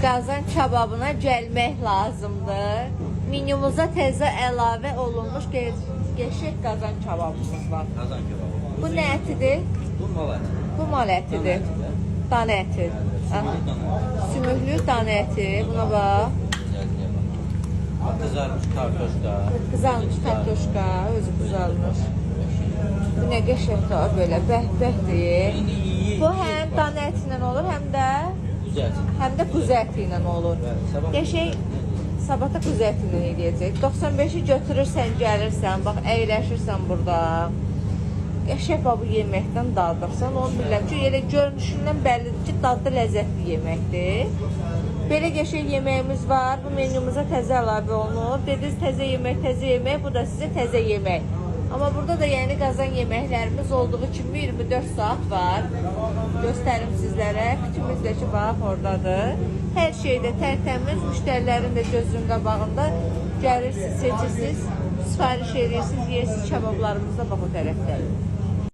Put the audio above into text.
qazan kababına gəlmək lazımdır. Menümüzə təzə əlavə olunmuş qəşəng qazan kababımız var. Qazan kebabı. Bu nə ətidir? Bu mal əti. Bu mal ətidir. Dana əti. Sümüklü dana əti. Buna bax. Kızarmış kartoşka. Kızarmış kartoşka. Özü kızarmış. Bu nə qəşəngdir belə. Bəh-bəhdir. Bu həm dana əti ilə olur, həm də quzu əti ilə olur. Qəşəng sabata quzu əti ilə eləyəcək. 95-i götürürsən, gəlirsən, bax əyləşirsən burada. Qəşəng bu yeməkdən dadırsan. Onu bilirəm ki, elə görünüşündən bəllidir ki, dadlı ləzzətli yeməkdir. Belə qəşəng yeməyimiz var. Bu menümüzə təzə əlavə olunur. Dediniz təzə yemək, bu da sizə təzə yemək. Amma burada da yəni qazan yeməklərimiz olduğu kimi 24 saat var. Göstərim sizlərə. Kütümüz də ki, bax oradadır. Hər şeydə tərtəmiz, müştərilərin də gözünün qabağında gəlirsiniz, seçirsiniz, sifariş edirsiniz, yeyirsiniz. Kebablarımız da bax o tərəfdədir.